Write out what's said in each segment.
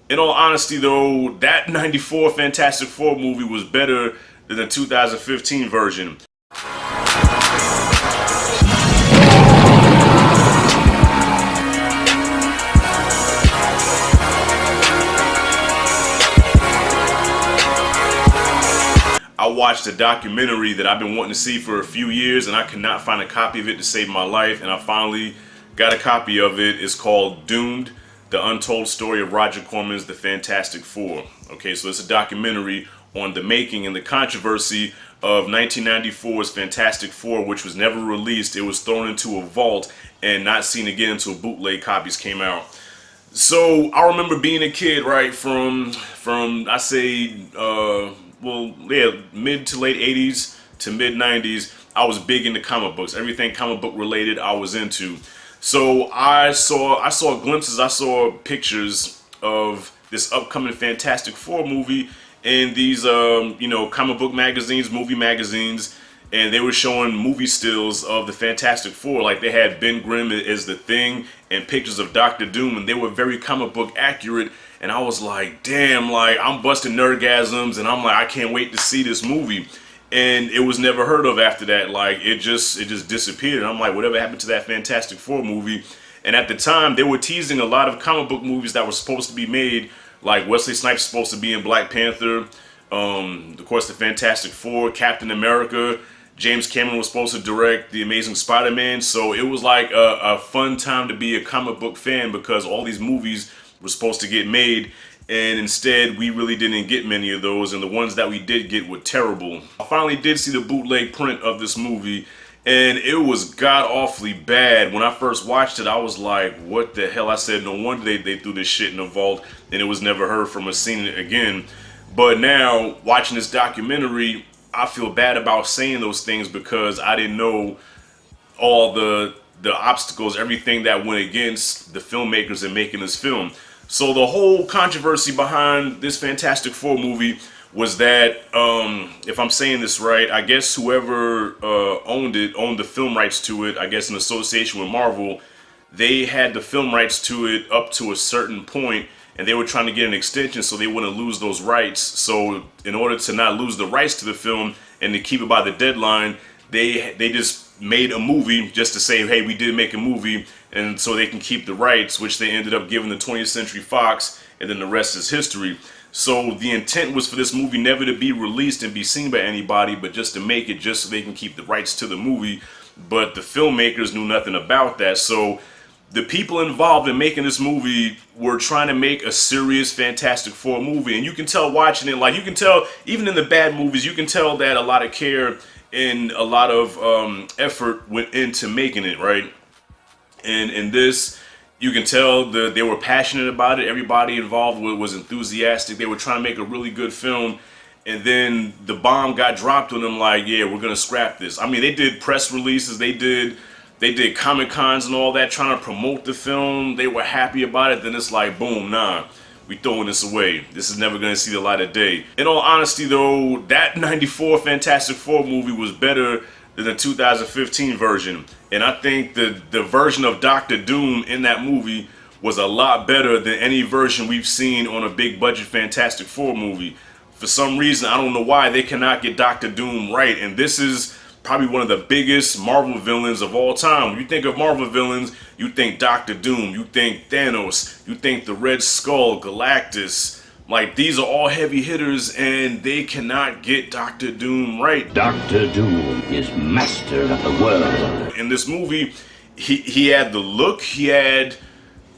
In all honesty, though, that '94 Fantastic Four movie was better than the 2015 version. I watched a documentary that I've been wanting to see for a few years, and I could not find a copy of it to save my life, and I finally got a copy of it. It's called Doomed: The Untold Story of Roger Corman's The Fantastic Four. Okay, so it's a documentary on the making and the controversy of 1994's Fantastic Four, which was never released. It was thrown into a vault and not seen again until bootleg copies came out. So I remember being a kid, right, from I say well, yeah, mid to late 80s to mid 90s. I was big into comic books. Everything comic book related I was into. So I saw glimpses, I saw pictures of this upcoming Fantastic Four movie in these you know, comic book magazines, movie magazines, and they were showing movie stills of the Fantastic Four. Like, they had Ben Grimm as the Thing and pictures of Doctor Doom, and they were very comic book accurate. And I was like, damn, like, I'm busting nerdgasms, and I'm like, I can't wait to see this movie. And it was never heard of after that. Like, it just disappeared. And I'm like, whatever happened to that Fantastic Four movie? And at the time, they were teasing a lot of comic book movies that were supposed to be made. Like, Wesley Snipes supposed to be in Black Panther. Of course, the Fantastic Four, Captain America. James Cameron was supposed to direct The Amazing Spider-Man. So it was like a fun time to be a comic book fan, because all these movies were supposed to get made, and instead we really didn't get many of those, and the ones that we did get were terrible. I finally did see the bootleg print of this movie, and it was god-awfully bad. When I first watched it, I was like, what the hell? I said, no wonder they threw this shit in the vault, and it was never heard from or seen it again. But now, watching this documentary, I feel bad about saying those things, because I didn't know all the obstacles, everything that went against the filmmakers in making this film. So the whole controversy behind this Fantastic Four movie was that, if I'm saying this right, I guess whoever owned the film rights to it, I guess in association with Marvel, they had the film rights to it up to a certain point, and they were trying to get an extension so they wouldn't lose those rights. So in order to not lose the rights to the film and to keep it by the deadline, they just made a movie just to say, hey, we did make a movie, and so they can keep the rights, which they ended up giving the 20th Century Fox, and then the rest is history. So the intent was for this movie never to be released and be seen by anybody, but just to make it just so they can keep the rights to the movie. But the filmmakers knew nothing about that. So the people involved in making this movie were trying to make a serious Fantastic Four movie, and you can tell watching it, like, you can tell even in the bad movies, you can tell that a lot of care and a lot of effort went into making it, right? And in this, you can tell they were passionate about it. Everybody involved was enthusiastic. They were trying to make a really good film, and then the bomb got dropped on them. Like, yeah, we're gonna scrap this. I mean, they did press releases, they did Comic Cons and all that, trying to promote the film. They were happy about it. Then it's like, boom, nah, we throwing this away. This is never gonna see the light of day. In all honesty, though, that '94 Fantastic Four movie was better than the 2015 version. And I think the version of Doctor Doom in that movie was a lot better than any version we've seen on a big budget Fantastic Four movie. For some reason, I don't know why, they cannot get Doctor Doom right. And this is probably one of the biggest Marvel villains of all time. When you think of Marvel villains, you think Doctor Doom, you think Thanos, you think the Red Skull, Galactus. Like, these are all heavy hitters, and they cannot get Doctor Doom right. Doctor Doom is master of the world. In this movie, he had the look, he had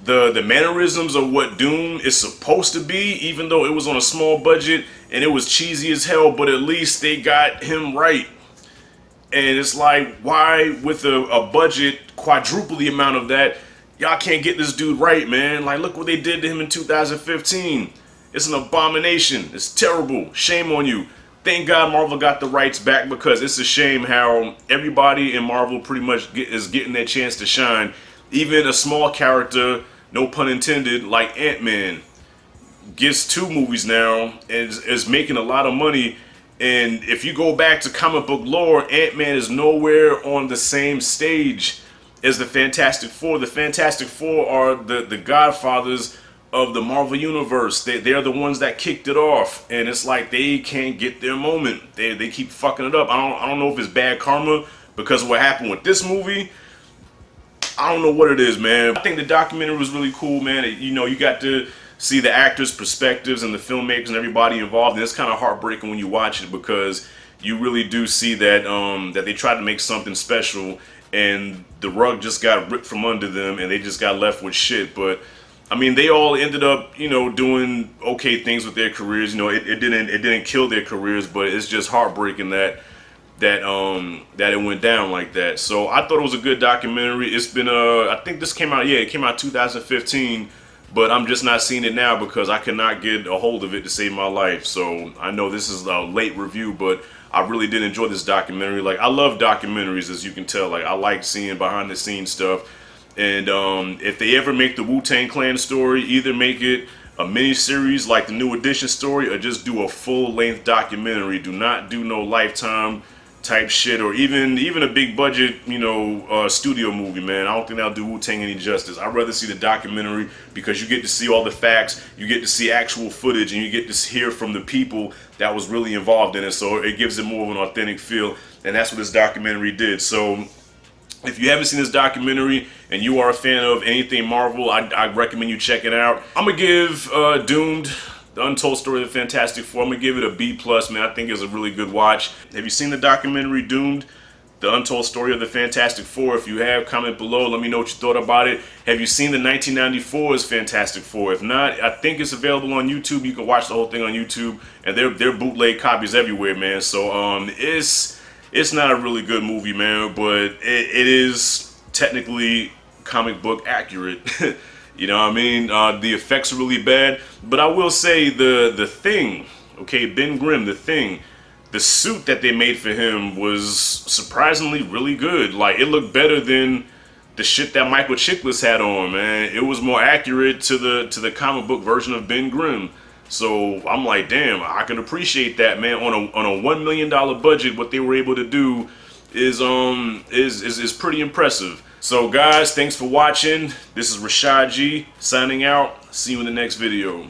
the mannerisms of what Doom is supposed to be, even though it was on a small budget and it was cheesy as hell, but at least they got him right. And it's like, why, with a budget quadruple the amount of that, y'all can't get this dude right, man? Like, look what they did to him in 2015. It's an abomination. It's terrible. Shame on you. Thank God Marvel got the rights back, because it's a shame how everybody in Marvel pretty much is getting their chance to shine. Even a small character, no pun intended, like Ant-Man, gets 2 movies now and is making a lot of money. And if you go back to comic book lore, Ant-Man is nowhere on the same stage as the Fantastic Four. The Fantastic Four are the godfathers of the Marvel Universe. They're the ones that kicked it off, and it's like they can't get their moment. They keep fucking it up. I don't know if it's bad karma because of what happened with this movie. I don't know what it is, man. I think the documentary was really cool, man. You know, you got to see the actors' perspectives and the filmmakers and everybody involved, and it's kind of heartbreaking when you watch it because you really do see that that they tried to make something special and the rug just got ripped from under them and they just got left with shit. But I mean, they all ended up, you know, doing okay things with their careers. You know, it didn't kill their careers, but it's just heartbreaking that it went down like that. So I thought it was a good documentary. It's been I think this came out, yeah, it came out 2015, but I'm just not seeing it now because I cannot get a hold of it to save my life. So I know this is a late review, but I really did enjoy this documentary. Like, I love documentaries, as you can tell. Like, I like seeing behind the scenes stuff. And if they ever make the Wu-Tang Clan story, either make it a mini series like the New Edition story, or just do a full-length documentary. Do not do no Lifetime type shit, or even a big budget, you know, studio movie, man. I don't think that'll do Wu-Tang any justice. I'd rather see the documentary because you get to see all the facts, you get to see actual footage, and you get to hear from the people that was really involved in it. So it gives it more of an authentic feel, and that's what this documentary did. So if you haven't seen this documentary and you are a fan of anything Marvel, I recommend you check it out. I'm gonna give Doomed, the Untold Story of the Fantastic Four, I'm gonna give it a B+, man. I think it's a really good watch. Have you seen the documentary Doomed, the Untold Story of the Fantastic Four? If you have, comment below. Let me know what you thought about it. Have you seen the 1994's Fantastic Four? If not, I think it's available on YouTube. You can watch the whole thing on YouTube, and they're bootleg copies everywhere, man. So it's not a really good movie, man, but it is technically comic book accurate. You know what I mean? The effects are really bad, but I will say the Thing, okay, Ben Grimm, the Thing, the suit that they made for him was surprisingly really good. Like, it looked better than the shit that Michael Chiklis had on, man. It was more accurate to the comic book version of Ben Grimm. So I'm like, damn, I can appreciate that, man. On a $1 million budget, what they were able to do is pretty impressive. So guys, thanks for watching. This is Rashad G signing out. See you in the next video.